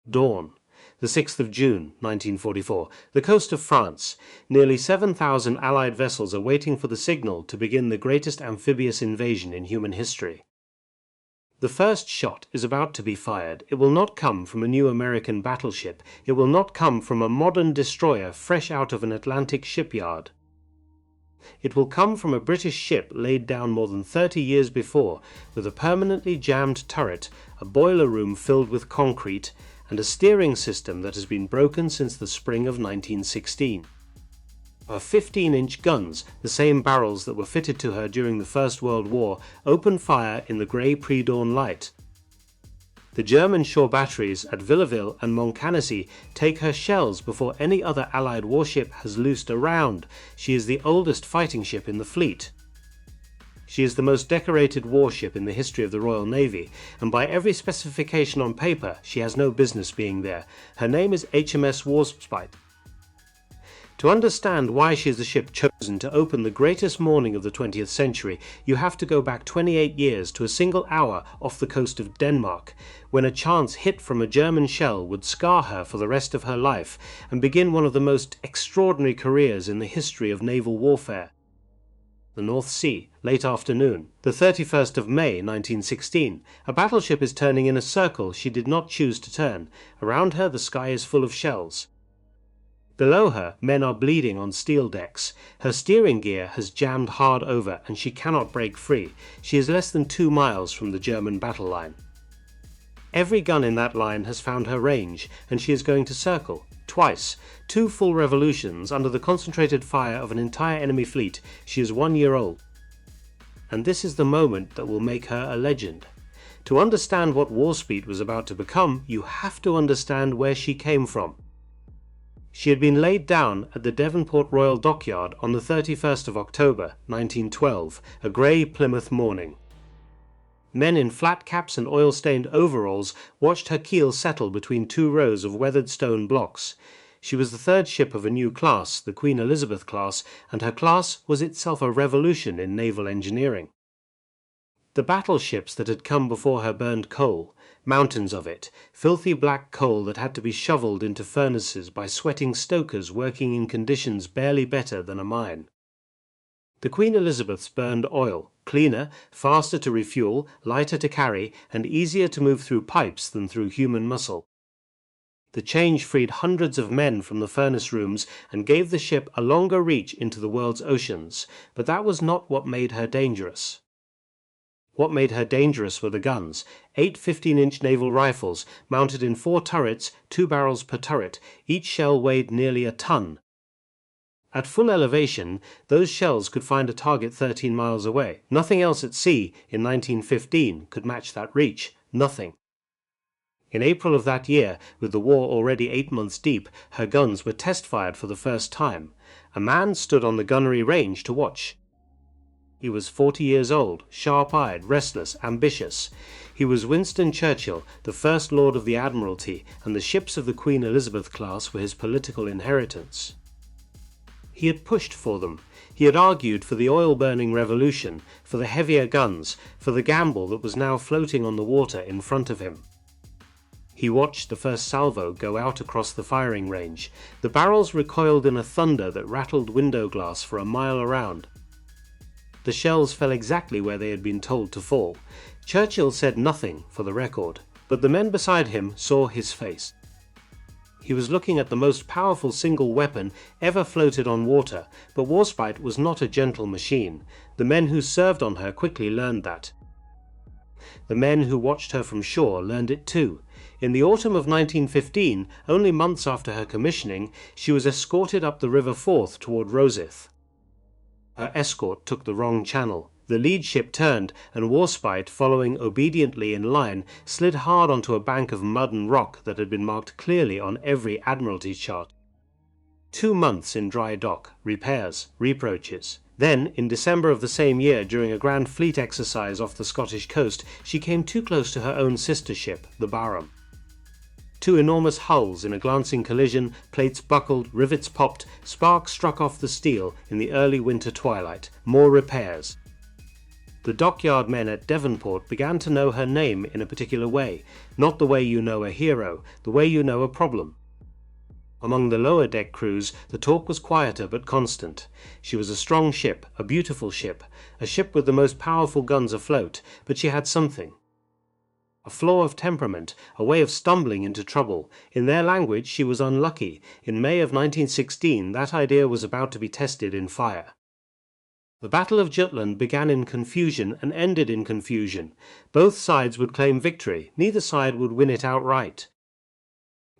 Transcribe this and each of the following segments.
Dawn. The 6th of June, 1944. The coast of France. Nearly 7,000 Allied vessels are waiting for the signal to begin the greatest amphibious invasion in human history. The first shot is about to be fired. It will not come from a new American battleship. It will not come from a modern destroyer fresh out of an Atlantic shipyard. It will come from a British ship laid down more than 30 years before, with a permanently jammed turret, a boiler room filled with concrete, and a steering system that has been broken since the spring of 1916. Her 15-inch guns, the same barrels that were fitted to her during the First World War, open fire in the grey pre-dawn light. The German shore batteries at Villaville and Montcassino take her shells before any other Allied warship has loosed a round. She is the oldest fighting ship in the fleet. She is the most decorated warship in the history of the Royal Navy, and by every specification on paper, she has no business being there. Her name is HMS Warspite. To understand why she is the ship chosen to open the greatest morning of the 20th century, you have to go back 28 years to a single hour off the coast of Denmark, when a chance hit from a German shell would scar her for the rest of her life and begin one of the most extraordinary careers in the history of naval warfare. The North Sea, late afternoon, the 31st of May 1916. A battleship is turning in a circle she did not choose to turn. Around her the sky is full of shells. Below her, men are bleeding on steel decks. Her steering gear has jammed hard over and she cannot break free. She is less than 2 miles from the German battle line. Every gun in that line has found her range, and she is going to circle. Twice, 2 full revolutions under the concentrated fire of an entire enemy fleet. She is 1 year old. And this is the moment that will make her a legend. To understand what Warspite was about to become, you have to understand where she came from. She had been laid down at the Devonport Royal Dockyard on the 31st of October 1912, a grey Plymouth morning. Men in flat caps and oil-stained overalls watched her keel settle between 2 rows of weathered stone blocks. She was the 3rd ship of a new class, the Queen Elizabeth class, and her class was itself a revolution in naval engineering. The battleships that had come before her burned coal, mountains of it, filthy black coal that had to be shoveled into furnaces by sweating stokers working in conditions barely better than a mine. The Queen Elizabeths burned oil, cleaner, faster to refuel, lighter to carry, and easier to move through pipes than through human muscle. The change freed hundreds of men from the furnace rooms and gave the ship a longer reach into the world's oceans, but that was not what made her dangerous. What made her dangerous were the guns, 8 15-inch naval rifles, mounted in 4 turrets, 2 barrels per turret. Each shell weighed nearly a ton. At full elevation, those shells could find a target 13 miles away. Nothing else at sea in 1915 could match that reach. Nothing. In April of that year, with the war already 8 months deep, her guns were test-fired for the first time. A man stood on the gunnery range to watch. He was 40 years old, sharp-eyed, restless, ambitious. He was Winston Churchill, the First Lord of the Admiralty, and the ships of the Queen Elizabeth class were his political inheritance. He had pushed for them. He had argued for the oil-burning revolution, for the heavier guns, for the gamble that was now floating on the water in front of him. He watched the first salvo go out across the firing range. The barrels recoiled in a thunder that rattled window glass for a mile around. The shells fell exactly where they had been told to fall. Churchill said nothing, for the record, but the men beside him saw his face. He was looking at the most powerful single weapon ever floated on water, but Warspite was not a gentle machine. The men who served on her quickly learned that. The men who watched her from shore learned it too. In the autumn of 1915, only months after her commissioning, she was escorted up the River Forth toward Rosyth. Her escort took the wrong channel. The lead ship turned, and Warspite, following obediently in line, slid hard onto a bank of mud and rock that had been marked clearly on every Admiralty chart. 2 months in dry dock, repairs, reproaches. Then, in December of the same year, during a grand fleet exercise off the Scottish coast, she came too close to her own sister ship, the Barham. 2 enormous hulls in a glancing collision, plates buckled, rivets popped, sparks struck off the steel in the early winter twilight. More repairs. The dockyard men at Devonport began to know her name in a particular way, not the way you know a hero, the way you know a problem. Among the lower deck crews, the talk was quieter but constant. She was a strong ship, a beautiful ship, a ship with the most powerful guns afloat, but she had something. A flaw of temperament, a way of stumbling into trouble. In their language, she was unlucky. In May of 1916, that idea was about to be tested in fire. The Battle of Jutland began in confusion and ended in confusion. Both sides would claim victory, neither side would win it outright.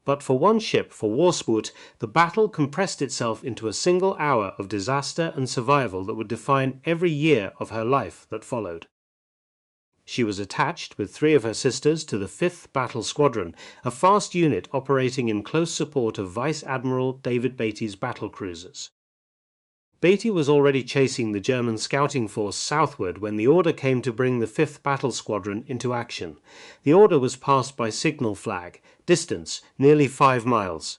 But for one ship, for Warspite, the battle compressed itself into a single hour of disaster and survival that would define every year of her life that followed. She was attached, with 3 of her sisters, to the 5th Battle Squadron, a fast unit operating in close support of Vice Admiral David Beatty's battle cruisers. Beatty was already chasing the German scouting force southward when the order came to bring the 5th Battle Squadron into action. The order was passed by signal flag, distance nearly 5 miles.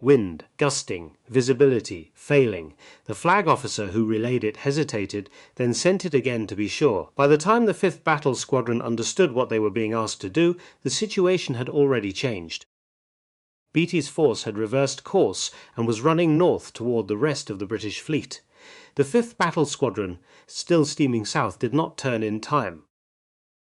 Wind, gusting, visibility, failing. The flag officer who relayed it hesitated, then sent it again to be sure. By the time the 5th Battle Squadron understood what they were being asked to do, the situation had already changed. Beatty's force had reversed course and was running north toward the rest of the British fleet. The 5th Battle Squadron, still steaming south, did not turn in time.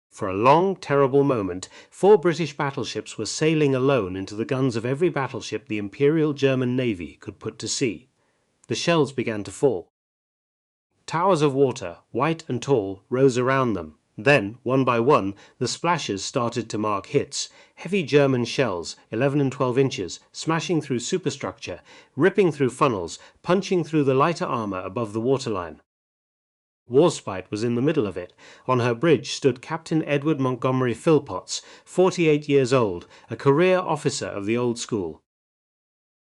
For a long, terrible moment, 4 British battleships were sailing alone into the guns of every battleship the Imperial German Navy could put to sea. The shells began to fall. Towers of water, white and tall, rose around them. Then, one by one, the splashes started to mark hits. Heavy German shells, 11 and 12 inches, smashing through superstructure, ripping through funnels, punching through the lighter armor above the waterline. Warspite was in the middle of it. On her bridge stood Captain Edward Montgomery Philpotts, 48 years old, a career officer of the old school.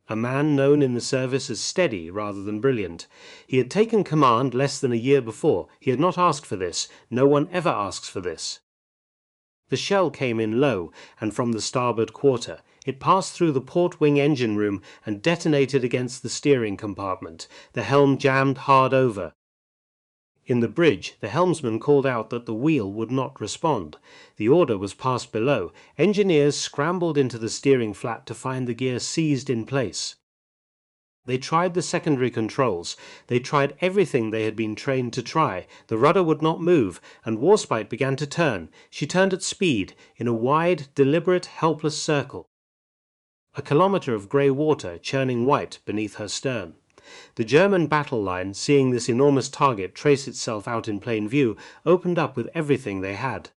A man known in the service as steady rather than brilliant. He had taken command less than a year before. He had not asked for this. No one ever asks for this. The shell came in low, and from the starboard quarter. It passed through the port wing engine room and detonated against the steering compartment. The helm jammed hard over. In the bridge, the helmsman called out that the wheel would not respond. The order was passed below. Engineers scrambled into the steering flat to find the gear seized in place. They tried the secondary controls. They tried everything they had been trained to try. The rudder would not move, and Warspite began to turn. She turned at speed, in a wide, deliberate, helpless circle. A kilometre of grey water churning white beneath her stern. The German battle line, seeing this enormous target trace itself out in plain view, opened up with everything they had.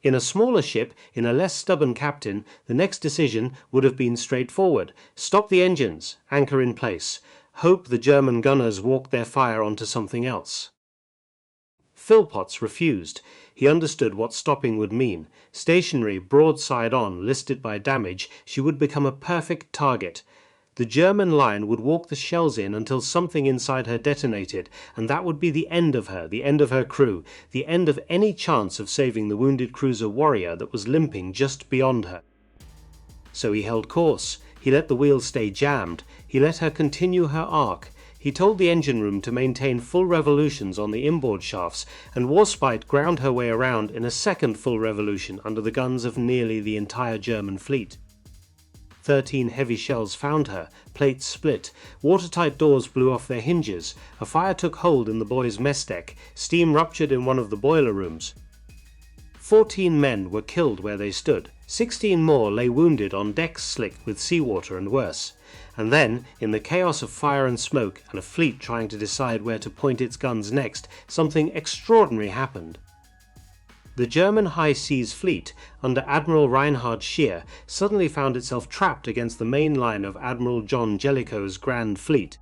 In a smaller ship, in a less stubborn captain, the next decision would have been straightforward. Stop the engines, anchor in place. Hope the German gunners walked their fire onto something else. Philpotts refused. He understood what stopping would mean. Stationary, broadside on, listed by damage, she would become a perfect target. The German line would walk the shells in until something inside her detonated, and that would be the end of her, the end of her crew, the end of any chance of saving the wounded cruiser Warrior that was limping just beyond her. So he held course. He let the wheels stay jammed. He let her continue her arc. He told the engine room to maintain full revolutions on the inboard shafts, and Warspite ground her way around in a second full revolution under the guns of nearly the entire German fleet. 13 heavy shells found her, plates split, watertight doors blew off their hinges, a fire took hold in the boys' mess deck, steam ruptured in one of the boiler rooms. 14 men were killed where they stood, 16 more lay wounded on decks slicked with seawater and worse. And then, in the chaos of fire and smoke, and a fleet trying to decide where to point its guns next, something extraordinary happened. The German High Seas Fleet, under Admiral Reinhard Scheer, suddenly found itself trapped against the main line of Admiral John Jellicoe's Grand Fleet.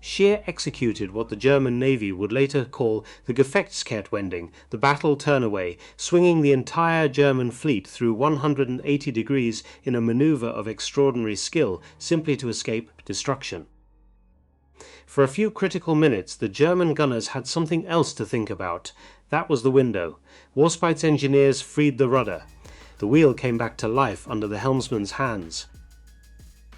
Scheer executed what the German Navy would later call the Gefechtskehrtwending, the battle turnaway, swinging the entire German fleet through 180 degrees in a maneuver of extraordinary skill, simply to escape destruction. For a few critical minutes, the German gunners had something else to think about. That was the window. Warspite's engineers freed the rudder. The wheel came back to life under the helmsman's hands.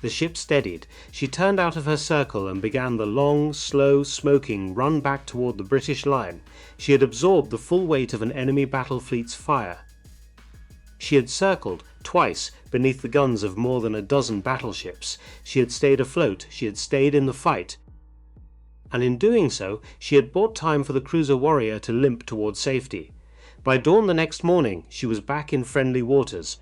The ship steadied. She turned out of her circle and began the long, slow, smoking run back toward the British line. She had absorbed the full weight of an enemy battle fleet's fire. She had circled, twice, beneath the guns of more than a dozen battleships. She had stayed afloat, she had stayed in the fight. And in doing so, she had bought time for the cruiser Warrior to limp toward safety. By dawn the next morning, she was back in friendly waters.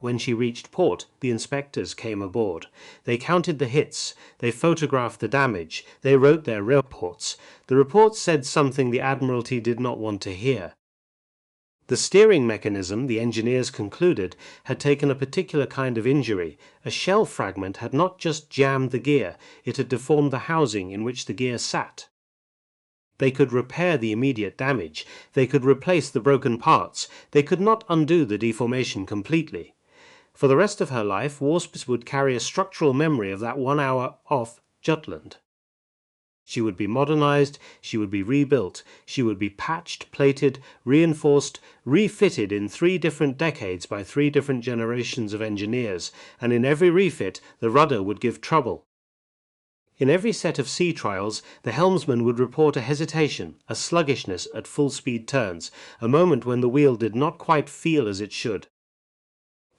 When she reached port, the inspectors came aboard. They counted the hits, they photographed the damage, they wrote their reports. The reports said something the Admiralty did not want to hear. The steering mechanism, the engineers concluded, had taken a particular kind of injury. A shell fragment had not just jammed the gear, it had deformed the housing in which the gear sat. They could repair the immediate damage, they could replace the broken parts, they could not undo the deformation completely. For the rest of her life, Warspite would carry a structural memory of that 1 hour off Jutland. She would be modernized, she would be rebuilt, she would be patched, plated, reinforced, refitted in 3 different decades by 3 different generations of engineers, and in every refit the rudder would give trouble. In every set of sea trials, the helmsman would report a hesitation, a sluggishness at full-speed turns, a moment when the wheel did not quite feel as it should.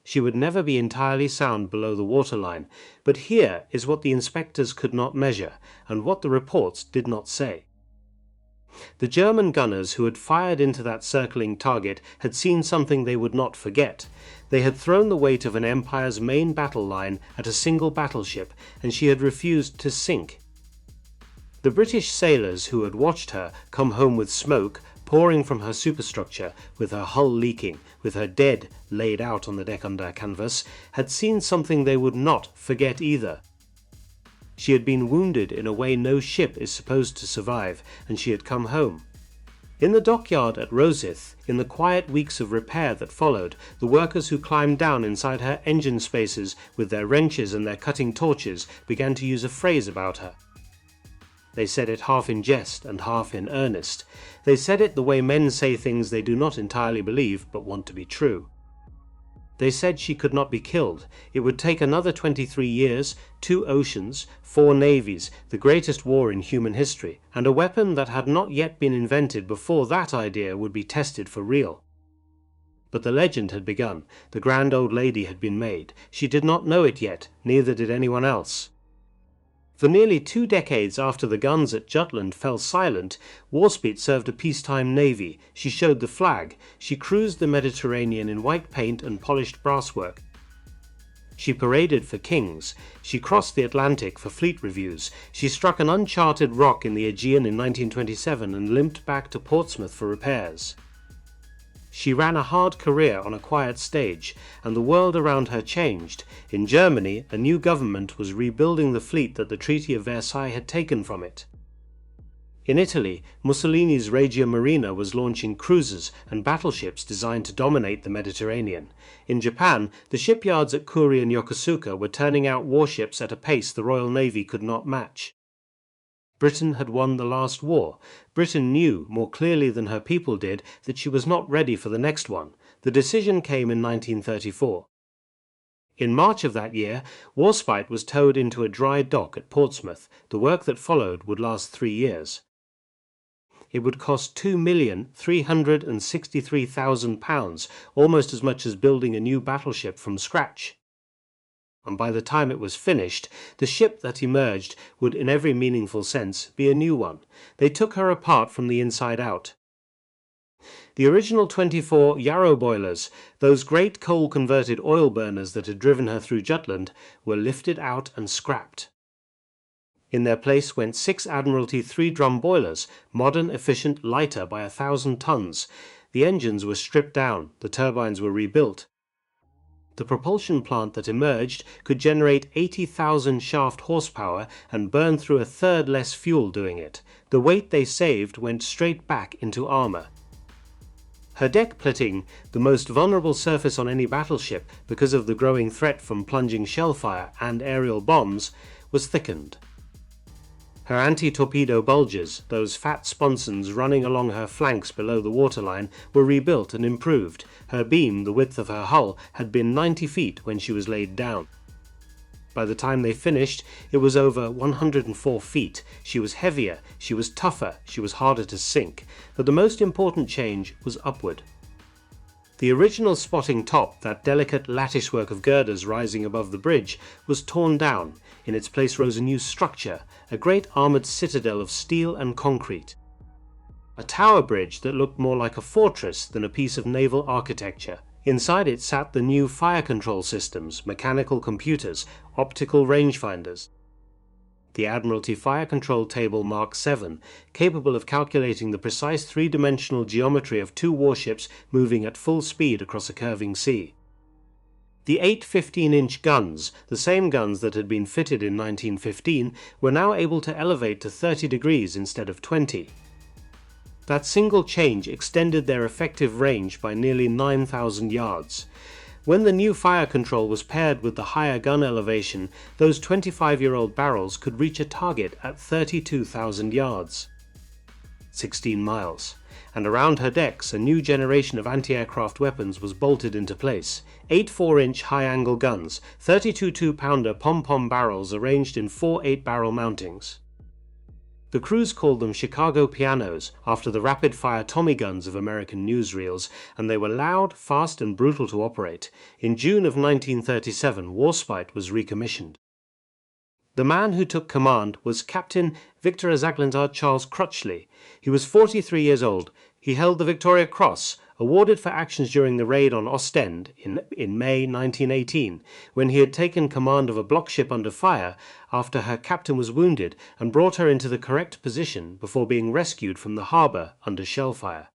She would never be entirely sound below the waterline, but here is what the inspectors could not measure, and what the reports did not say. The German gunners who had fired into that circling target had seen something they would not forget. They had thrown the weight of an empire's main battle line at a single battleship, and she had refused to sink. The British sailors who had watched her come home with smoke pouring from her superstructure, with her hull leaking, with her dead laid out on the deck under canvas, had seen something they would not forget either. She had been wounded in a way no ship is supposed to survive, and she had come home. In the dockyard at Rosyth, in the quiet weeks of repair that followed, the workers who climbed down inside her engine spaces with their wrenches and their cutting torches began to use a phrase about her. They said it half in jest and half in earnest. They said it the way men say things they do not entirely believe but want to be true. They said she could not be killed. It would take another 23 years, 2 oceans, 4 navies, the greatest war in human history, and a weapon that had not yet been invented before that idea would be tested for real. But the legend had begun. The grand old lady had been made. She did not know it yet, neither did anyone else. For nearly 2 decades after the guns at Jutland fell silent, Warspite served a peacetime navy. She showed the flag. She cruised the Mediterranean in white paint and polished brasswork. She paraded for kings. She crossed the Atlantic for fleet reviews. She struck an uncharted rock in the Aegean in 1927 and limped back to Portsmouth for repairs. She ran a hard career on a quiet stage, and the world around her changed. In Germany, a new government was rebuilding the fleet that the Treaty of Versailles had taken from it. In Italy, Mussolini's Regia Marina was launching cruisers and battleships designed to dominate the Mediterranean. In Japan, the shipyards at Kuri and Yokosuka were turning out warships at a pace the Royal Navy could not match. Britain had won the last war. Britain knew, more clearly than her people did, that she was not ready for the next one. The decision came in 1934. In March of that year, Warspite was towed into a dry dock at Portsmouth. The work that followed would last 3 years. It would cost £2,363,000, almost as much as building a new battleship from scratch. And by the time it was finished, the ship that emerged would, in every meaningful sense, be a new one. They took her apart from the inside out. The original 24 Yarrow boilers, those great coal-converted oil burners that had driven her through Jutland, were lifted out and scrapped. In their place went 6 Admiralty 3-drum boilers, modern, efficient, lighter by 1,000 tons. The engines were stripped down, the turbines were rebuilt. The propulsion plant that emerged could generate 80,000 shaft horsepower and burn through 1/3 less fuel doing it. The weight they saved went straight back into armour. Her deck plating, the most vulnerable surface on any battleship because of the growing threat from plunging shellfire and aerial bombs, was thickened. Her anti-torpedo bulges, those fat sponsons running along her flanks below the waterline, were rebuilt and improved. Her beam, the width of her hull, had been 90 feet when she was laid down. By the time they finished, it was over 104 feet. She was heavier, she was tougher, she was harder to sink, but the most important change was upward. The original spotting top, that delicate latticework of girders rising above the bridge, was torn down. In its place rose a new structure, a great armoured citadel of steel and concrete. A tower bridge that looked more like a fortress than a piece of naval architecture. Inside it sat the new fire control systems, mechanical computers, optical rangefinders. The Admiralty Fire Control Table Mark VII, capable of calculating the precise three-dimensional geometry of two warships moving at full speed across a curving sea. The 8 15-inch guns, the same guns that had been fitted in 1915, were now able to elevate to 30 degrees instead of 20. That single change extended their effective range by nearly 9,000 yards. When the new fire control was paired with the higher gun elevation, those 25-year-old barrels could reach a target at 32,000 yards, 16 miles, and around her decks a new generation of anti-aircraft weapons was bolted into place. 8 4-inch high-angle guns, 32 2-pounder pom-pom barrels arranged in 4 8-barrel mountings. The crews called them Chicago pianos, after the rapid-fire Tommy guns of American newsreels, and they were loud, fast and brutal to operate. In June of 1937, Warspite was recommissioned. The man who took command was Captain Victor Zaglantard Charles Crutchley. He was 43 years old. He held the Victoria Cross, awarded for actions during the raid on Ostend in May 1918, when he had taken command of a block ship under fire after her captain was wounded and brought her into the correct position before being rescued from the harbour under shell fire.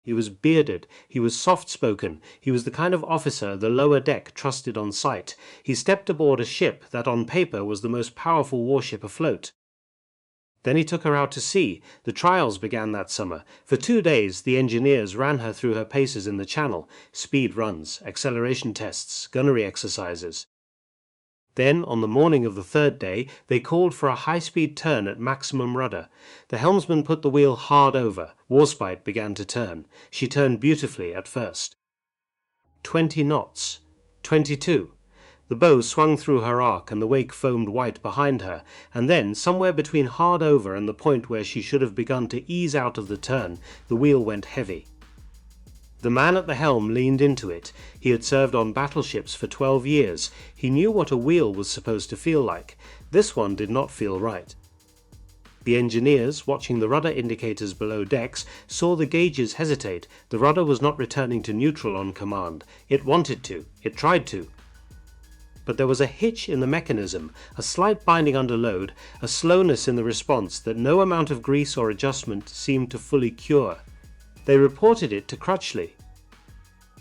He was bearded, he was soft-spoken, he was the kind of officer the lower deck trusted on sight. He stepped aboard a ship that on paper was the most powerful warship afloat. Then he took her out to sea. The trials began that summer. For 2 days the engineers ran her through her paces in the channel, speed runs, acceleration tests, gunnery exercises. Then, on the morning of the 3rd day, they called for a high-speed turn at maximum rudder. The helmsman put the wheel hard over. Warspite began to turn. She turned beautifully at first. 20 knots. 22. The bow swung through her arc and the wake foamed white behind her, and then, somewhere between hard over and the point where she should have begun to ease out of the turn, the wheel went heavy. The man at the helm leaned into it. He had served on battleships for 12 years. He knew what a wheel was supposed to feel like. This one did not feel right. The engineers, watching the rudder indicators below decks, saw the gauges hesitate. The rudder was not returning to neutral on command. It wanted to. It tried to. But there was a hitch in the mechanism, a slight binding under load, a slowness in the response that no amount of grease or adjustment seemed to fully cure. They reported it to Crutchley.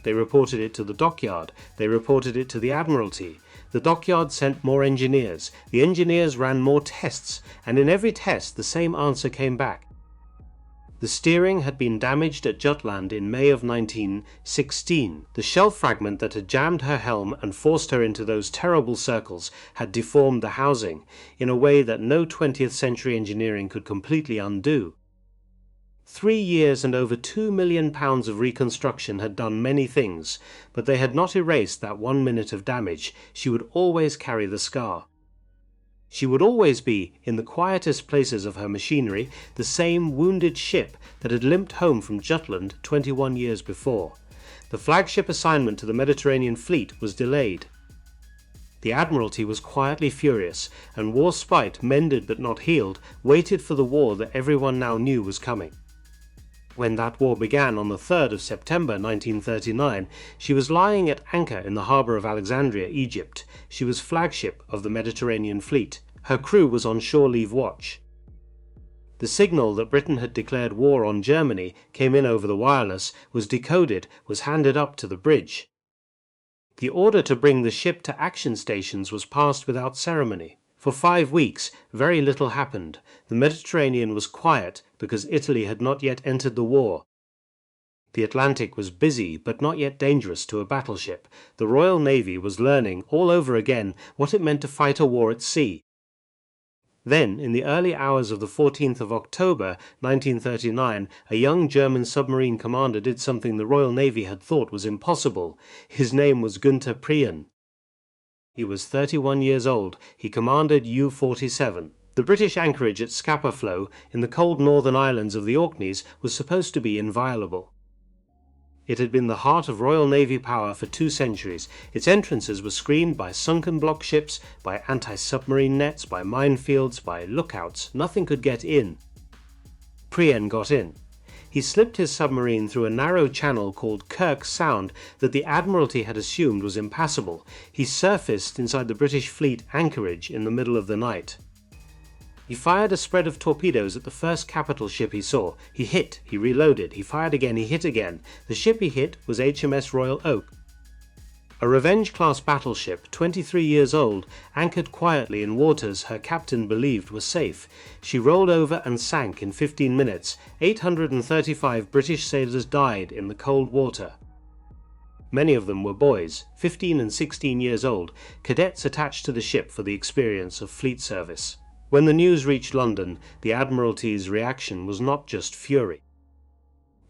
They reported it to the dockyard. They reported it to the Admiralty. The dockyard sent more engineers. The engineers ran more tests, and in every test the same answer came back. The steering had been damaged at Jutland in May of 1916. The shell fragment that had jammed her helm and forced her into those terrible circles had deformed the housing in a way that no 20th century engineering could completely undo. 3 years and over £2 million of reconstruction had done many things, but they had not erased that 1 minute of damage. She would always carry the scar. She would always be, in the quietest places of her machinery, the same wounded ship that had limped home from Jutland 21 years before. The flagship assignment to the Mediterranean fleet was delayed. The Admiralty was quietly furious, and Warspite, mended but not healed, waited for the war that everyone now knew was coming. When that war began on the 3rd of September 1939, she was lying at anchor in the harbour of Alexandria, Egypt. She was flagship of the Mediterranean fleet. Her crew was on shore leave watch. The signal that Britain had declared war on Germany came in over the wireless, was decoded, was handed up to the bridge. The order to bring the ship to action stations was passed without ceremony. For 5 weeks, very little happened. The Mediterranean was quiet because Italy had not yet entered the war. The Atlantic was busy but not yet dangerous to a battleship. The Royal Navy was learning all over again what it meant to fight a war at sea. Then, in the early hours of the 14th of October 1939, a young German submarine commander did something the Royal Navy had thought was impossible. His name was Günther Prien. He was 31 years old. He commanded U-47. The British anchorage at Scapa Flow in the cold northern islands of the Orkneys was supposed to be inviolable. It had been the heart of Royal Navy power for 2 centuries. Its entrances were screened by sunken block ships, by anti-submarine nets, by minefields, by lookouts. Nothing could get in. Prien got in. He slipped his submarine through a narrow channel called Kirk Sound that the Admiralty had assumed was impassable. He surfaced inside the British fleet anchorage in the middle of the night. He fired a spread of torpedoes at the first capital ship he saw. He hit, he reloaded, he fired again, he hit again. The ship he hit was HMS Royal Oak. A Revenge-class battleship, 23 years old, anchored quietly in waters her captain believed were safe. She rolled over and sank in 15 minutes. 835 British sailors died in the cold water. Many of them were boys, 15 and 16 years old, cadets attached to the ship for the experience of fleet service. When the news reached London, the Admiralty's reaction was not just fury.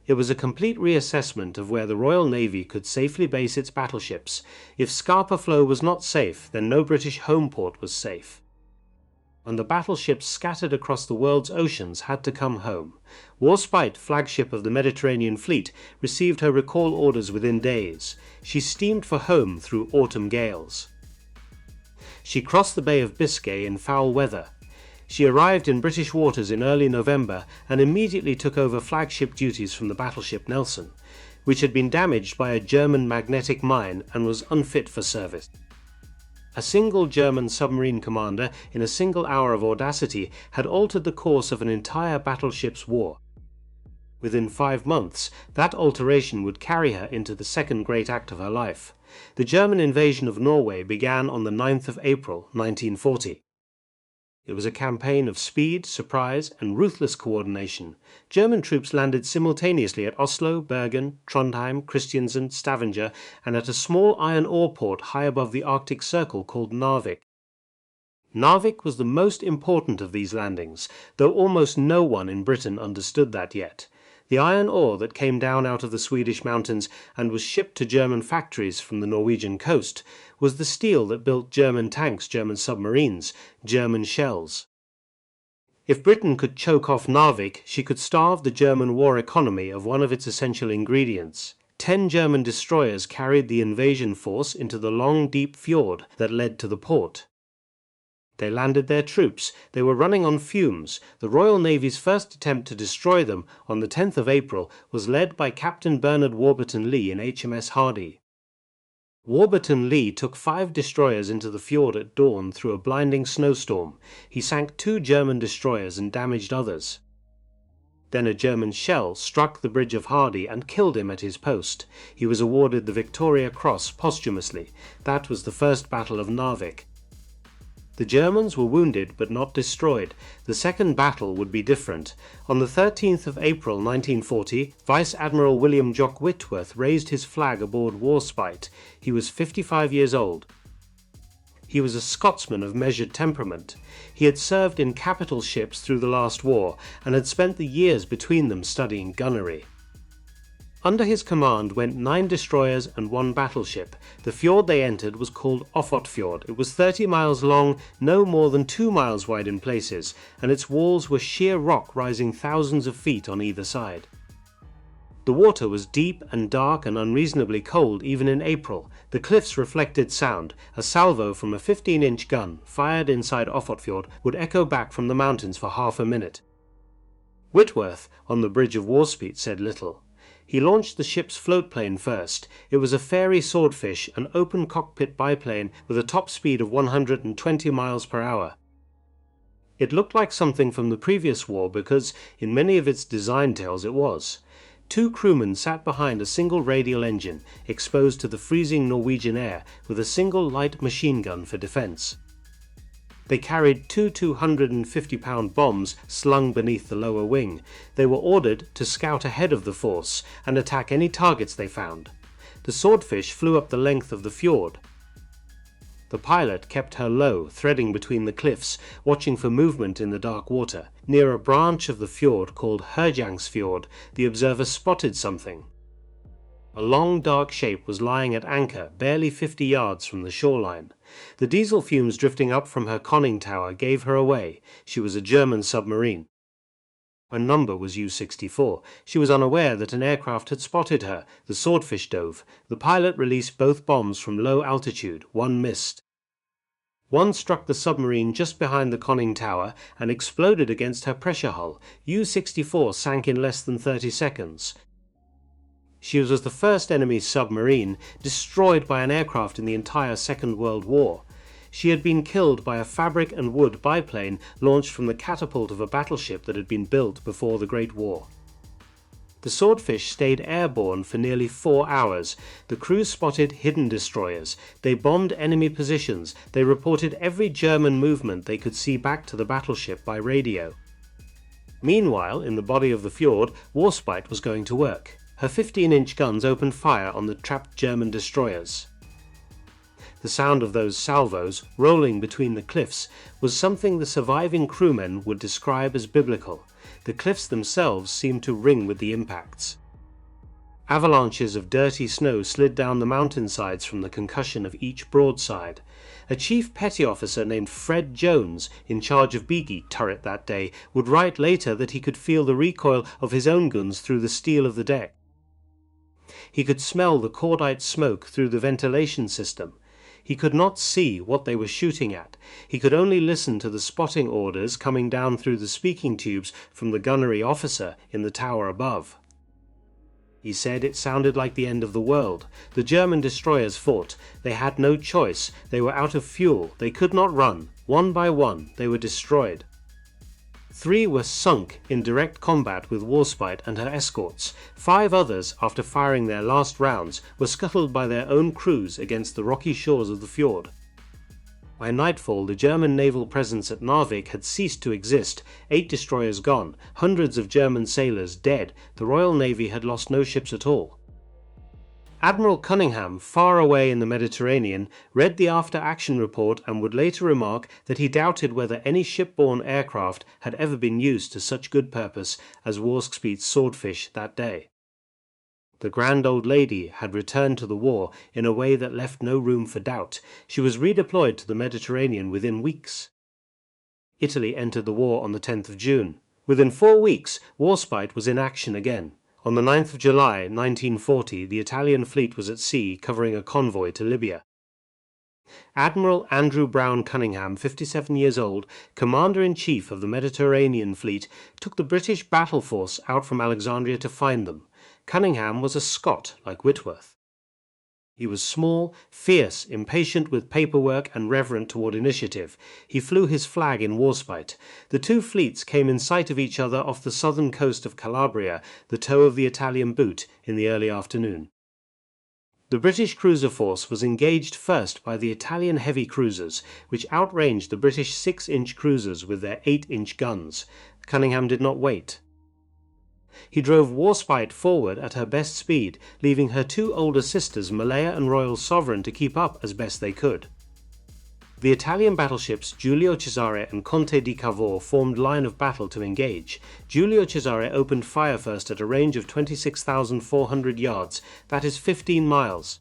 It was a complete reassessment of where the Royal Navy could safely base its battleships. If Scapa Flow was not safe, then no British home port was safe. And the battleships scattered across the world's oceans had to come home. Warspite, flagship of the Mediterranean Fleet, received her recall orders within days. She steamed for home through autumn gales. She crossed the Bay of Biscay in foul weather. She arrived in British waters in early November and immediately took over flagship duties from the battleship Nelson, which had been damaged by a German magnetic mine and was unfit for service. A single German submarine commander in a single hour of audacity had altered the course of an entire battleship's war. Within 5 months, that alteration would carry her into the second great act of her life. The German invasion of Norway began on the 9th of April, 1940. It was a campaign of speed, surprise, and ruthless coordination. German troops landed simultaneously at Oslo, Bergen, Trondheim, Kristiansand, Stavanger, and at a small iron ore port high above the Arctic Circle called Narvik. Narvik was the most important of these landings, though almost no one in Britain understood that yet. The iron ore that came down out of the Swedish mountains and was shipped to German factories from the Norwegian coast was the steel that built German tanks, German submarines, German shells. If Britain could choke off Narvik, she could starve the German war economy of one of its essential ingredients. 10 German destroyers carried the invasion force into the long, deep fjord that led to the port. They landed their troops. They were running on fumes. The Royal Navy's first attempt to destroy them on the 10th of April was led by Captain Bernard Warburton Lee in HMS Hardy. Warburton Lee took 5 destroyers into the fjord at dawn through a blinding snowstorm. He sank 2 German destroyers and damaged others. Then a German shell struck the bridge of Hardy and killed him at his post. He was awarded the Victoria Cross posthumously. That was the first Battle of Narvik. The Germans were wounded but not destroyed. The second battle would be different. On the 13th of April 1940, Vice Admiral William Jock Whitworth raised his flag aboard Warspite. He was 55 years old. He was a Scotsman of measured temperament. He had served in capital ships through the last war and had spent the years between them studying gunnery. Under his command went 9 destroyers and 1 battleship. The fjord they entered was called Ofotfjord. It was 30 miles long, no more than 2 miles wide in places, and its walls were sheer rock rising thousands of feet on either side. The water was deep and dark and unreasonably cold even in April. The cliffs reflected sound. A salvo from a 15-inch gun, fired inside Ofotfjord, would echo back from the mountains for half a minute. Whitworth, on the bridge of Warspite, said little. He launched the ship's floatplane first. It was a Fairey Swordfish, an open cockpit biplane with a top speed of 120 miles per hour. It looked like something from the previous war because, in many of its design tales, it was. 2 crewmen sat behind a single radial engine, exposed to the freezing Norwegian air, with a single light machine gun for defense. They carried 2 250-pound bombs slung beneath the lower wing. They were ordered to scout ahead of the force and attack any targets they found. The Swordfish flew up the length of the fjord. The pilot kept her low, threading between the cliffs, watching for movement in the dark water. Near a branch of the fjord called Herjangsfjord, the observer spotted something. A long dark shape was lying at anchor barely 50 yards from the shoreline. The diesel fumes drifting up from her conning tower gave her away. She was a German submarine. Her number was U-64. She was unaware that an aircraft had spotted her. The Swordfish dove. The pilot released both bombs from low altitude. One missed. One struck the submarine just behind the conning tower and exploded against her pressure hull. U-64 sank in less than 30 seconds. She was the first enemy submarine destroyed by an aircraft in the entire Second World War. She had been killed by a fabric and wood biplane launched from the catapult of a battleship that had been built before the Great War. The Swordfish stayed airborne for nearly 4 hours. The crew spotted hidden destroyers. They bombed enemy positions. They reported every German movement they could see back to the battleship by radio. Meanwhile, in the body of the fjord, Warspite was going to work. Her 15-inch guns opened fire on the trapped German destroyers. The sound of those salvos, rolling between the cliffs, was something the surviving crewmen would describe as biblical. The cliffs themselves seemed to ring with the impacts. Avalanches of dirty snow slid down the mountainsides from the concussion of each broadside. A chief petty officer named Fred Jones, in charge of Beaky turret that day, would write later that he could feel the recoil of his own guns through the steel of the deck. He could smell the cordite smoke through the ventilation system. He could not see what they were shooting at. He could only listen to the spotting orders coming down through the speaking tubes from the gunnery officer in the tower above. He said it sounded like the end of the world. The German destroyers fought. They had no choice. They were out of fuel. They could not run. One by one, they were destroyed. 3 were sunk in direct combat with Warspite and her escorts. 5 others, after firing their last rounds, were scuttled by their own crews against the rocky shores of the fjord. By nightfall, the German naval presence at Narvik had ceased to exist. 8 destroyers gone, hundreds of German sailors dead. The Royal Navy had lost no ships at all. Admiral Cunningham, far away in the Mediterranean, read the after-action report and would later remark that he doubted whether any shipborne aircraft had ever been used to such good purpose as Warspite's Swordfish that day. The grand old lady had returned to the war in a way that left no room for doubt. She was redeployed to the Mediterranean within weeks. Italy entered the war on the 10th of June. Within 4 weeks, Warspite was in action again. On the 9th of July 1940, the Italian fleet was at sea covering a convoy to Libya. Admiral Andrew Brown Cunningham, 57 years old, Commander-in-Chief of the Mediterranean Fleet, took the British battle force out from Alexandria to find them. Cunningham was a Scot, like Whitworth. He was small, fierce, impatient with paperwork and reverent toward initiative. He flew his flag in Warspite. The 2 fleets came in sight of each other off the southern coast of Calabria, the toe of the Italian boot, in the early afternoon. The British cruiser force was engaged first by the Italian heavy cruisers, which outranged the British 6-inch cruisers with their 8-inch guns. Cunningham did not wait. He drove Warspite forward at her best speed, leaving her 2 older sisters, Malaya and Royal Sovereign, to keep up as best they could. The Italian battleships Giulio Cesare and Conte di Cavour formed line of battle to engage. Giulio Cesare opened fire first at a range of 26,400 yards, that is 15 miles.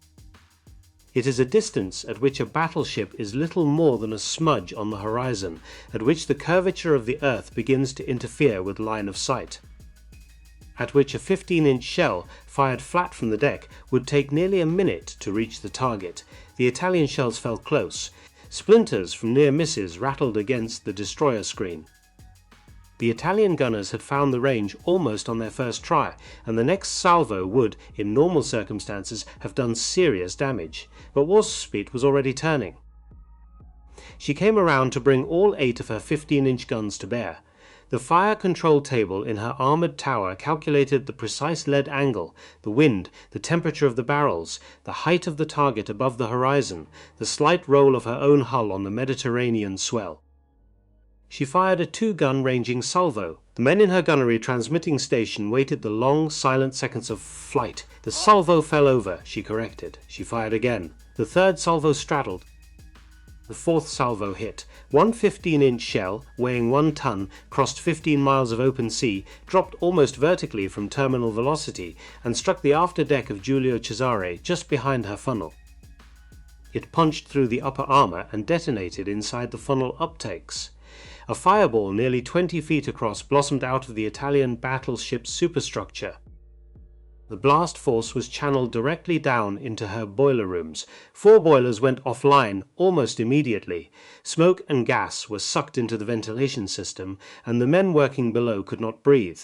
It is a distance at which a battleship is little more than a smudge on the horizon, at which the curvature of the earth begins to interfere with line of sight. At which a 15-inch shell, fired flat from the deck, would take nearly a minute to reach the target. The Italian shells fell close. Splinters from near misses rattled against the destroyer screen. The Italian gunners had found the range almost on their first try, and the next salvo would, in normal circumstances, have done serious damage. But Warspite was already turning. She came around to bring all 8 of her 15-inch guns to bear. The fire control table in her armoured tower calculated the precise lead angle, the wind, the temperature of the barrels, the height of the target above the horizon, the slight roll of her own hull on the Mediterranean swell. She fired a 2-gun ranging salvo. The men in her gunnery transmitting station waited the long, silent seconds of flight. The salvo fell over, she corrected. She fired again. The 3rd salvo straddled. The fourth salvo hit. One 15-inch shell, weighing 1 ton, crossed 15 miles of open sea, dropped almost vertically from terminal velocity, and struck the afterdeck of Giulio Cesare just behind her funnel. It punched through the upper armor and detonated inside the funnel uptakes. A fireball nearly 20 feet across blossomed out of the Italian battleship's superstructure. The blast force was channeled directly down into her boiler rooms. 4 boilers went offline almost immediately. Smoke and gas were sucked into the ventilation system, and the men working below could not breathe.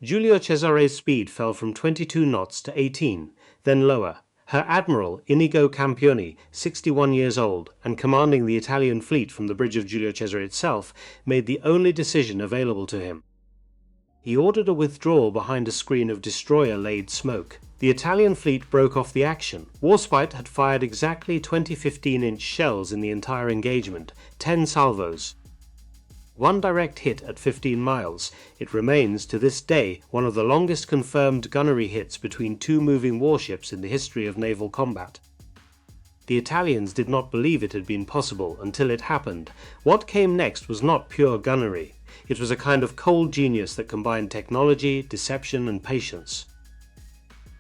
Giulio Cesare's speed fell from 22 knots to 18, then lower. Her admiral, Inigo Campioni, 61 years old, and commanding the Italian fleet from the bridge of Giulio Cesare itself, made the only decision available to him. He ordered a withdrawal behind a screen of destroyer-laid smoke. The Italian fleet broke off the action. Warspite had fired exactly 20 15-inch shells in the entire engagement, 10 salvos. One direct hit at 15 miles. It remains, to this day, one of the longest confirmed gunnery hits between 2 moving warships in the history of naval combat. The Italians did not believe it had been possible until it happened. What came next was not pure gunnery. It was a kind of cold genius that combined technology, deception, and patience.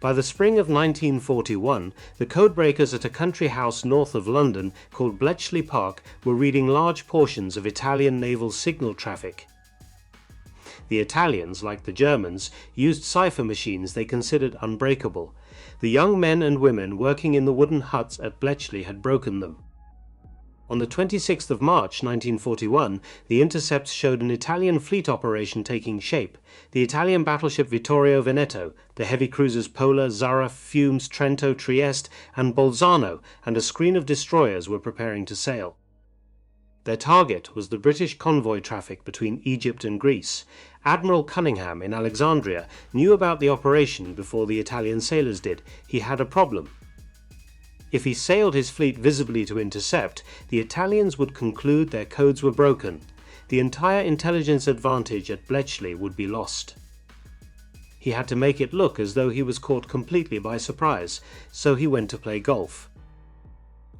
By the spring of 1941, the codebreakers at a country house north of London called Bletchley Park were reading large portions of Italian naval signal traffic. The Italians, like the Germans, used cipher machines they considered unbreakable. The young men and women working in the wooden huts at Bletchley had broken them. On the 26th of March 1941, the intercepts showed an Italian fleet operation taking shape. The Italian battleship Vittorio Veneto, the heavy cruisers Pola, Zara, Fumes, Trento, Trieste, and Bolzano, and a screen of destroyers were preparing to sail. Their target was the British convoy traffic between Egypt and Greece. Admiral Cunningham in Alexandria knew about the operation before the Italian sailors did. He had a problem. If he sailed his fleet visibly to intercept, the Italians would conclude their codes were broken. The entire intelligence advantage at Bletchley would be lost. He had to make it look as though he was caught completely by surprise, so he went to play golf.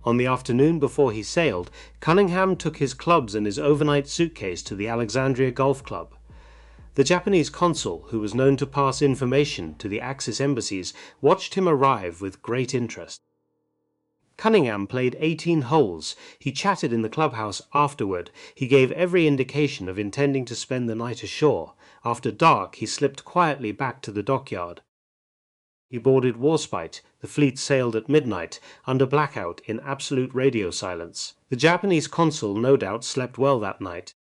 On the afternoon before he sailed, Cunningham took his clubs and his overnight suitcase to the Alexandria Golf Club. The Japanese consul, who was known to pass information to the Axis embassies, watched him arrive with great interest. Cunningham played 18 holes. He chatted in the clubhouse afterward. He gave every indication of intending to spend the night ashore. After dark, he slipped quietly back to the dockyard. He boarded Warspite. The fleet sailed at midnight, under blackout in absolute radio silence. The Japanese consul no doubt slept well that night.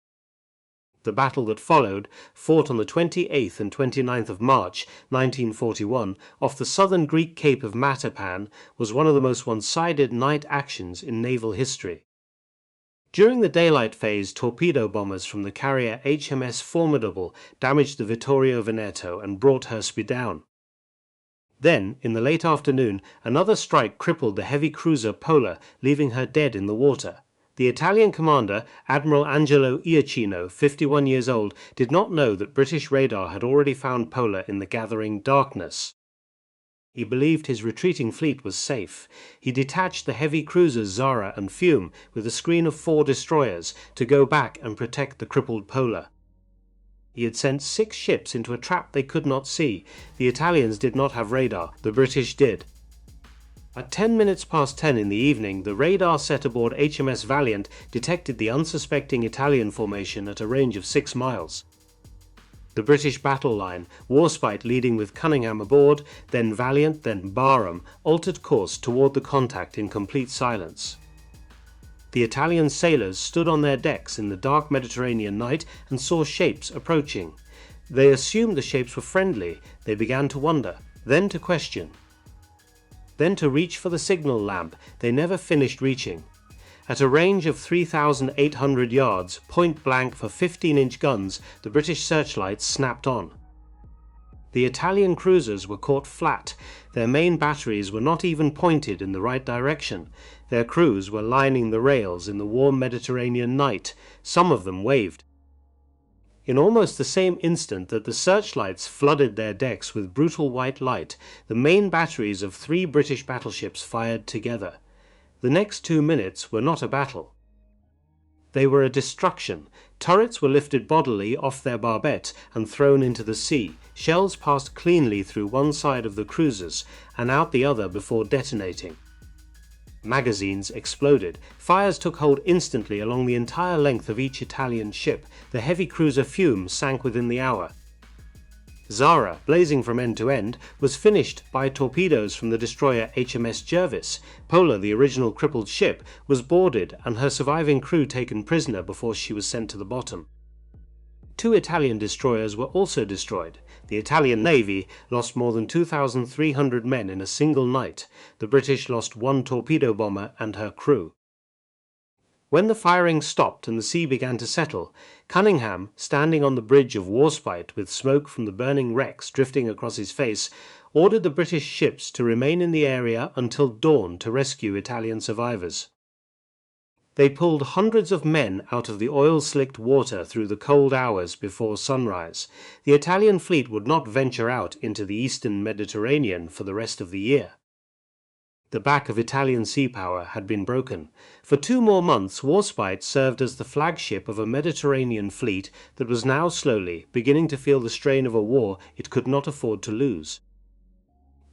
The battle that followed, fought on the 28th and 29th of March 1941 off the southern Greek cape of Matapan, was one of the most one-sided night actions in naval history. During the daylight phase, torpedo bombers from the carrier HMS Formidable damaged the Vittorio Veneto and brought her down. Then, in the late afternoon, another strike crippled the heavy cruiser Pola, leaving her dead in the water. The Italian commander, Admiral Angelo Iacchino, 51 years old, did not know that British radar had already found Pola in the gathering darkness. He believed his retreating fleet was safe. He detached the heavy cruisers Zara and Fume with a screen of 4 destroyers to go back and protect the crippled Pola. He had sent 6 ships into a trap they could not see. The Italians did not have radar, the British did. At 10 minutes past 10 in the evening, the radar set aboard HMS Valiant detected the unsuspecting Italian formation at a range of 6 miles. The British battle line, Warspite leading with Cunningham aboard, then Valiant, then Barham, altered course toward the contact in complete silence. The Italian sailors stood on their decks in the dark Mediterranean night and saw shapes approaching. They assumed the shapes were friendly. They began to wonder, then to question. Then to reach for the signal lamp. They never finished reaching. At a range of 3,800 yards, point blank for 15-inch guns, the British searchlights snapped on. The Italian cruisers were caught flat. Their main batteries were not even pointed in the right direction. Their crews were lining the rails in the warm Mediterranean night. Some of them waved. In almost the same instant that the searchlights flooded their decks with brutal white light, the main batteries of 3 British battleships fired together. The next 2 minutes were not a battle. They were a destruction. Turrets were lifted bodily off their barbettes and thrown into the sea. Shells passed cleanly through one side of the cruisers and out the other before detonating. Magazines exploded. Fires took hold instantly along the entire length of each Italian ship. The heavy cruiser Fiume sank within the hour. Zara, blazing from end to end, was finished by torpedoes from the destroyer HMS Jervis. Pola, the original crippled ship, was boarded and her surviving crew taken prisoner before she was sent to the bottom. 2 Italian destroyers were also destroyed. The Italian Navy lost more than 2,300 men in a single night. The British lost 1 torpedo bomber and her crew. When the firing stopped and the sea began to settle, Cunningham, standing on the bridge of Warspite with smoke from the burning wrecks drifting across his face, ordered the British ships to remain in the area until dawn to rescue Italian survivors. They pulled hundreds of men out of the oil-slicked water through the cold hours before sunrise. The Italian fleet would not venture out into the eastern Mediterranean for the rest of the year. The back of Italian sea power had been broken. For 2 more months, Warspite served as the flagship of a Mediterranean fleet that was now slowly beginning to feel the strain of a war it could not afford to lose.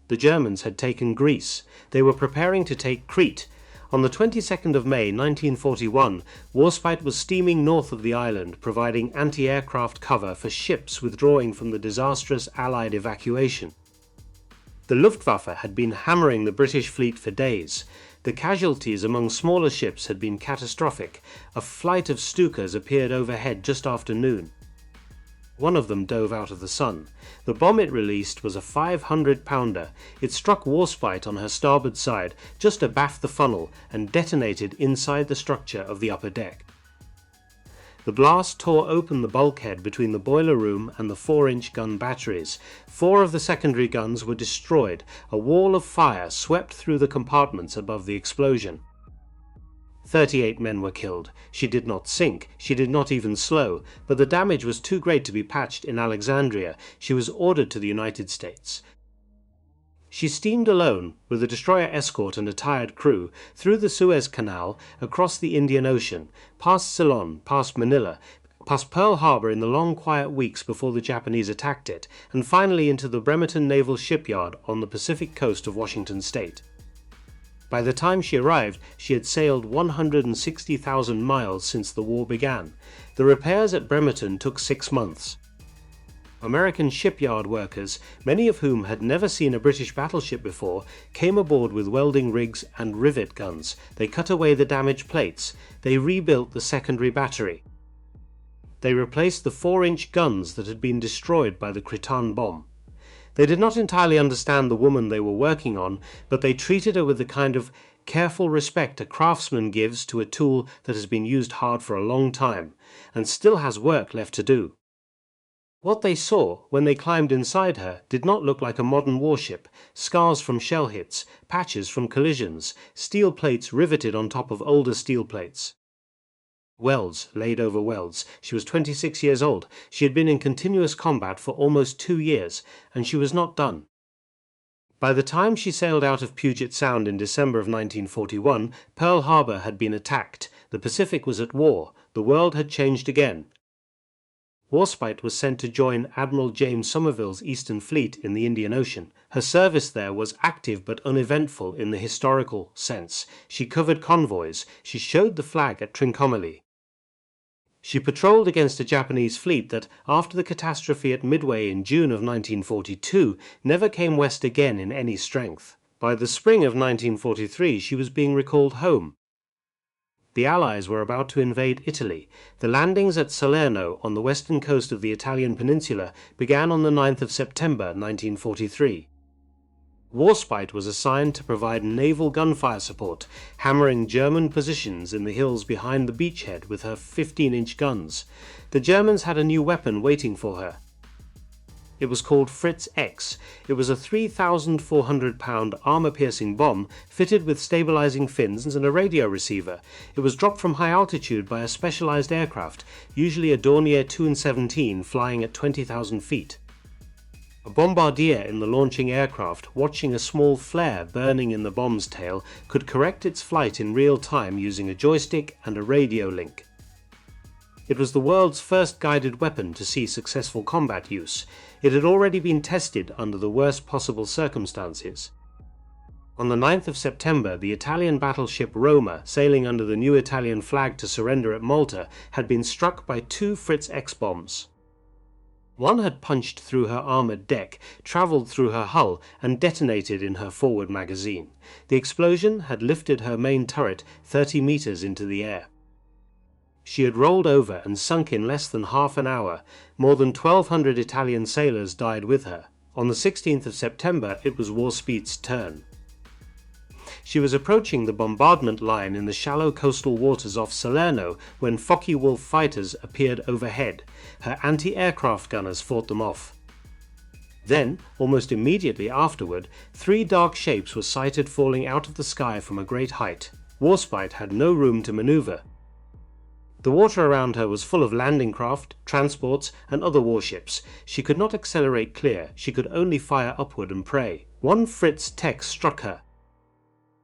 The Germans had taken Greece. They were preparing to take Crete. On the 22nd of May 1941, Warspite was steaming north of the island, providing anti-aircraft cover for ships withdrawing from the disastrous Allied evacuation. The Luftwaffe had been hammering the British fleet for days. The casualties among smaller ships had been catastrophic. A flight of Stukas appeared overhead just after noon. One of them dove out of the sun. The bomb it released was a 500-pounder. It struck Warspite on her starboard side, just abaft the funnel, and detonated inside the structure of the upper deck. The blast tore open the bulkhead between the boiler room and the 4-inch gun batteries. 4 of the secondary guns were destroyed. A wall of fire swept through the compartments above the explosion. 38 men were killed. She did not sink, she did not even slow, but the damage was too great to be patched in Alexandria. She was ordered to the United States. She steamed alone, with a destroyer escort and a tired crew, through the Suez Canal, across the Indian Ocean, past Ceylon, past Manila, past Pearl Harbor in the long quiet weeks before the Japanese attacked it, and finally into the Bremerton Naval Shipyard on the Pacific coast of Washington State. By the time she arrived, she had sailed 160,000 miles since the war began. The repairs at Bremerton took 6 months. American shipyard workers, many of whom had never seen a British battleship before, came aboard with welding rigs and rivet guns. They cut away the damaged plates. They rebuilt the secondary battery. They replaced the 4-inch guns that had been destroyed by the Cretan bomb. They did not entirely understand the woman they were working on, but they treated her with the kind of careful respect a craftsman gives to a tool that has been used hard for a long time, and still has work left to do. What they saw when they climbed inside her did not look like a modern warship. Scars from shell hits, patches from collisions, steel plates riveted on top of older steel plates. Welds laid over welds. She was 26 years old. She had been in continuous combat for almost 2 years, and she was not done. By the time she sailed out of Puget Sound in December of 1941, Pearl Harbor had been attacked. The Pacific was at war. The world had changed again. Warspite was sent to join Admiral James Somerville's Eastern Fleet in the Indian Ocean. Her service there was active but uneventful in the historical sense. She covered convoys. She showed the flag at Trincomalee. She patrolled against a Japanese fleet that, after the catastrophe at Midway in June of 1942, never came west again in any strength. By the spring of 1943, she was being recalled home. The Allies were about to invade Italy. The landings at Salerno on the western coast of the Italian peninsula began on the 9th of September 1943. Warspite was assigned to provide naval gunfire support, hammering German positions in the hills behind the beachhead with her 15-inch guns. The Germans had a new weapon waiting for her. It was called Fritz X. It was a 3,400-pound armor-piercing bomb fitted with stabilizing fins and a radio receiver. It was dropped from high altitude by a specialized aircraft, usually a Dornier 2-17 flying at 20,000 feet. A bombardier in the launching aircraft, watching a small flare burning in the bomb's tail, could correct its flight in real time using a joystick and a radio link. It was the world's first guided weapon to see successful combat use. It had already been tested under the worst possible circumstances. On the 9th of September, the Italian battleship Roma, sailing under the new Italian flag to surrender at Malta, had been struck by 2 Fritz X bombs. One had punched through her armoured deck, travelled through her hull, and detonated in her forward magazine. The explosion had lifted her main turret 30 metres into the air. She had rolled over and sunk in less than half an hour. More than 1,200 Italian sailors died with her. On the 16th of September, it was Warspite's turn. She was approaching the bombardment line in the shallow coastal waters off Salerno when Focke-Wulf fighters appeared overhead. Her anti-aircraft gunners fought them off. Then, almost immediately afterward, 3 dark shapes were sighted falling out of the sky from a great height. Warspite had no room to maneuver. The water around her was full of landing craft, transports, and other warships. She could not accelerate clear, she could only fire upward and pray. One Fritz X struck her.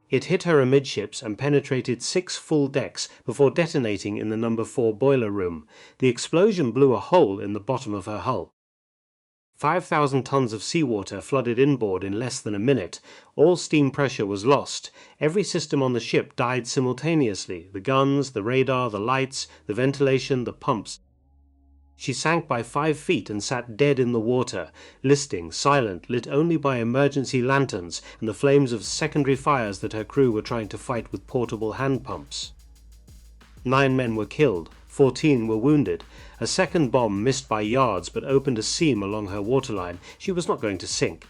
It hit her amidships and penetrated 6 full decks before detonating in the No. 4 boiler room. The explosion blew a hole in the bottom of her hull. 5,000 tons of seawater flooded inboard in less than a minute. All steam pressure was lost. Every system on the ship died simultaneously: the guns, the radar, the lights, the ventilation, the pumps. She sank by 5 feet and sat dead in the water, listing, silent, lit only by emergency lanterns and the flames of secondary fires that her crew were trying to fight with portable hand pumps. 9 men were killed, 14 were wounded. A second bomb missed by yards but opened a seam along her waterline. She was not going to sink.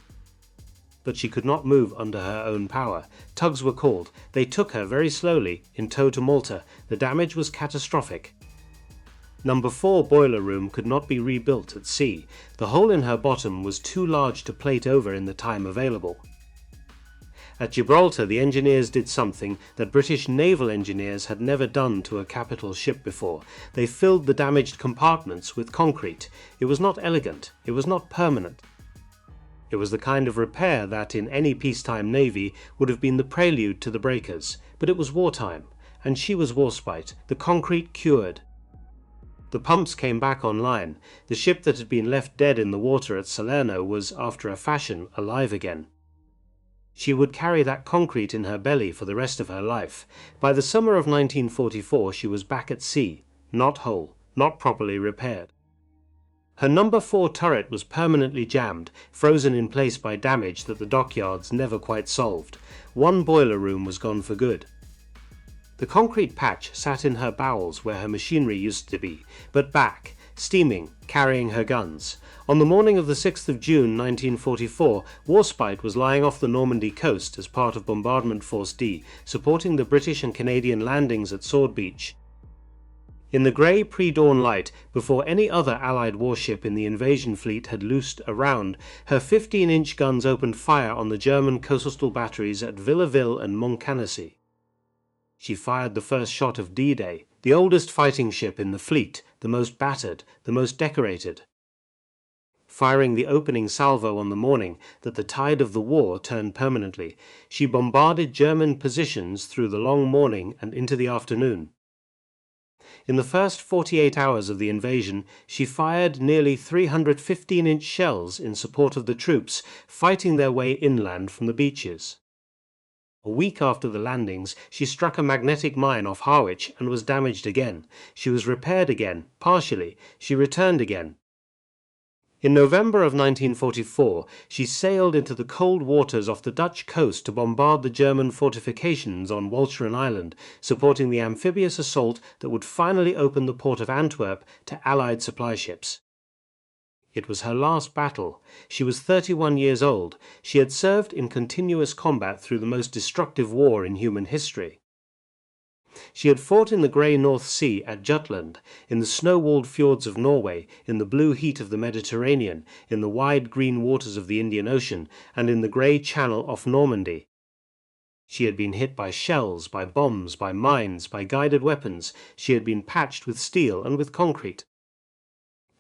But she could not move under her own power. Tugs were called. They took her very slowly, in tow to Malta. The damage was catastrophic. No. 4 boiler room could not be rebuilt at sea. The hole in her bottom was too large to plate over in the time available. At Gibraltar, the engineers did something that British naval engineers had never done to a capital ship before. They filled the damaged compartments with concrete. It was not elegant. It was not permanent. It was the kind of repair that, in any peacetime navy, would have been the prelude to the breakers. But it was wartime, and she was Warspite. The concrete cured. The pumps came back online. The ship that had been left dead in the water at Salerno was, after a fashion, alive again. She would carry that concrete in her belly for the rest of her life. By the summer of 1944 she was back at sea, not whole, not properly repaired. Her No. 4 turret was permanently jammed, frozen in place by damage that the dockyards never quite solved. 1 boiler room was gone for good. The concrete patch sat in her bowels where her machinery used to be, but back, steaming, carrying her guns. On the morning of the 6th of June 1944, Warspite was lying off the Normandy coast as part of Bombardment Force D, supporting the British and Canadian landings at Sword Beach. In the grey pre-dawn light, before any other Allied warship in the invasion fleet had loosed around, her 15-inch guns opened fire on the German coastal batteries at Villaville and Montcanassi. She fired the first shot of D-Day, the oldest fighting ship in the fleet, the most battered, the most decorated. Firing the opening salvo on the morning that the tide of the war turned permanently, she bombarded German positions through the long morning and into the afternoon. In the first 48 hours of the invasion, she fired nearly 300 15-inch shells in support of the troops fighting their way inland from the beaches. A week after the landings, she struck a magnetic mine off Harwich and was damaged again. She was repaired again, partially. She returned again. In November of 1944, she sailed into the cold waters off the Dutch coast to bombard the German fortifications on Walcheren Island, supporting the amphibious assault that would finally open the port of Antwerp to Allied supply ships. It was her last battle. She was 31 years old. She had served in continuous combat through the most destructive war in human history. She had fought in the grey North Sea at Jutland, in the snow-walled fjords of Norway, in the blue heat of the Mediterranean, in the wide green waters of the Indian Ocean, and in the grey Channel off Normandy. She had been hit by shells, by bombs, by mines, by guided weapons. She had been patched with steel and with concrete.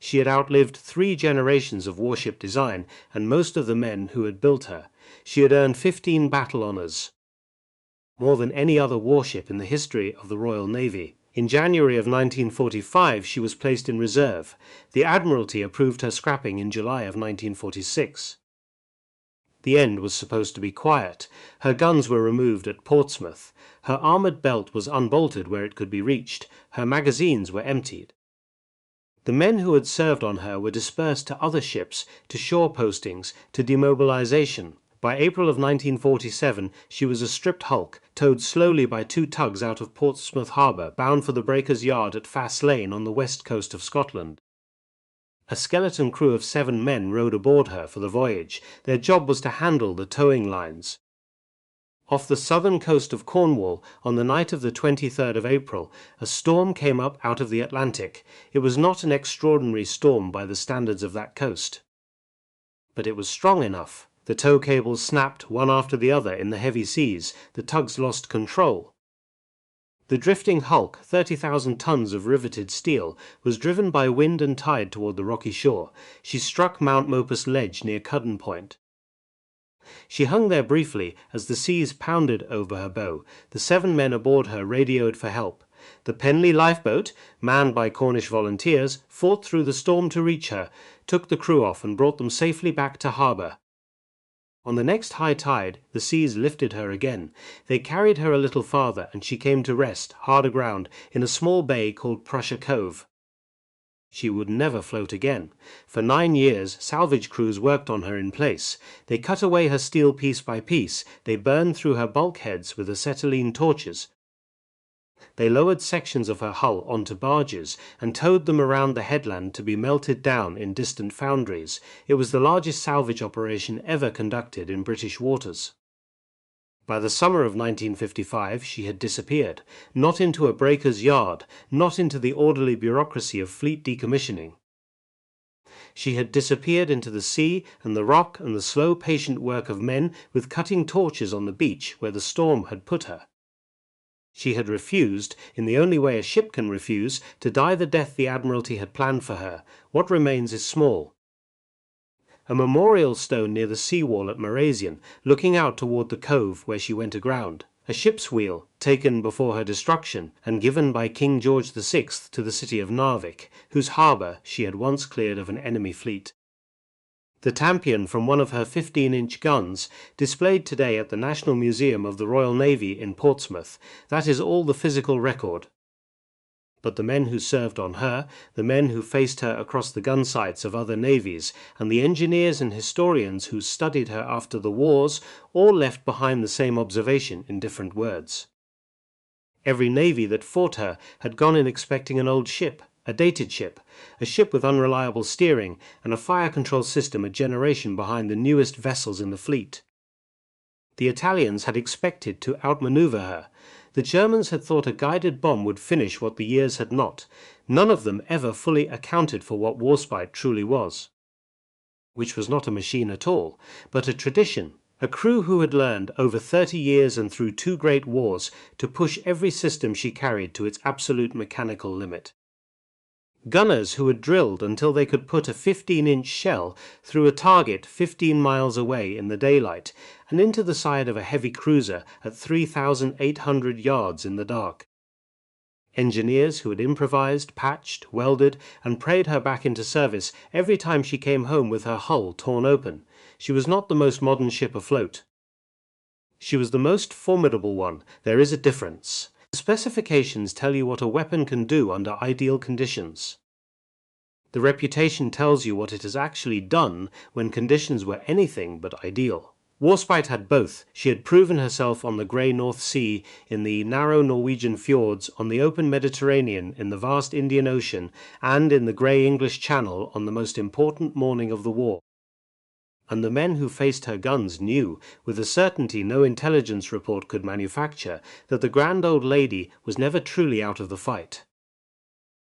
She had outlived 3 generations of warship design and most of the men who had built her. She had earned 15 battle honors, more than any other warship in the history of the Royal Navy. In January of 1945 she was placed in reserve. The Admiralty approved her scrapping in July of 1946. The end was supposed to be quiet. Her guns were removed at Portsmouth. Her armoured belt was unbolted where it could be reached. Her magazines were emptied. The men who had served on her were dispersed to other ships, to shore postings, to demobilization. By April of 1947 she was a stripped hulk, towed slowly by 2 tugs out of Portsmouth harbour, bound for the breakers' yard at Faslane on the west coast of Scotland. A skeleton crew of 7 men rowed aboard her for the voyage. Their job was to handle the towing lines. Off the southern coast of Cornwall, on the night of the 23rd of April, a storm came up out of the Atlantic. It was not an extraordinary storm by the standards of that coast, but it was strong enough. The tow cables snapped one after the other in the heavy seas. The tugs lost control. The drifting hulk, 30,000 tons of riveted steel, was driven by wind and tide toward the rocky shore. She struck Mount Mopus Ledge near Cudden Point. She hung there briefly as the seas pounded over her bow. The 7 men aboard her radioed for help. The Penley lifeboat, manned by Cornish volunteers, fought through the storm to reach her, took the crew off and brought them safely back to harbour. On the next high tide, the seas lifted her again. They carried her a little farther, and she came to rest, hard aground, in a small bay called Prussia Cove. She would never float again. For 9 years, salvage crews worked on her in place. They cut away her steel piece by piece. They burned through her bulkheads with acetylene torches. They lowered sections of her hull onto barges and towed them around the headland to be melted down in distant foundries. It was the largest salvage operation ever conducted in British waters. By the summer of 1955 she had disappeared, not into a breaker's yard, not into the orderly bureaucracy of fleet decommissioning. She had disappeared into the sea and the rock and the slow patient work of men with cutting torches on the beach where the storm had put her. She had refused, in the only way a ship can refuse, to die the death the Admiralty had planned for her. What remains is small. A memorial stone near the seawall at Marasian, looking out toward the cove where she went aground. A ship's wheel, taken before her destruction, and given by King George VI to the city of Narvik, whose harbour she had once cleared of an enemy fleet. The tampion from one of her 15-inch guns, displayed today at the National Museum of the Royal Navy in Portsmouth. That is all the physical record. But the men who served on her, the men who faced her across the gun sites of other navies, and the engineers and historians who studied her after the wars, all left behind the same observation in different words. Every navy that fought her had gone in expecting an old ship, a dated ship, a ship with unreliable steering, and a fire control system a generation behind the newest vessels in the fleet. The Italians had expected to outmaneuver her. The Germans had thought a guided bomb would finish what the years had not. None of them ever fully accounted for what Warspite truly was, which was not a machine at all, but a tradition, a crew who had learned over 30 years and through 2 great wars to push every system she carried to its absolute mechanical limit. Gunners who had drilled until they could put a 15-inch shell through a target 15 miles away in the daylight and into the side of a heavy cruiser at 3,800 yards in the dark. Engineers who had improvised, patched, welded, and prayed her back into service every time she came home with her hull torn open. She was not the most modern ship afloat. She was the most formidable one. There is a difference. The specifications tell you what a weapon can do under ideal conditions. The reputation tells you what it has actually done when conditions were anything but ideal. Warspite had both. She had proven herself on the grey North Sea, in the narrow Norwegian fjords, on the open Mediterranean, in the vast Indian Ocean, and in the grey English Channel on the most important morning of the war. And the men who faced her guns knew, with a certainty no intelligence report could manufacture, that the grand old lady was never truly out of the fight.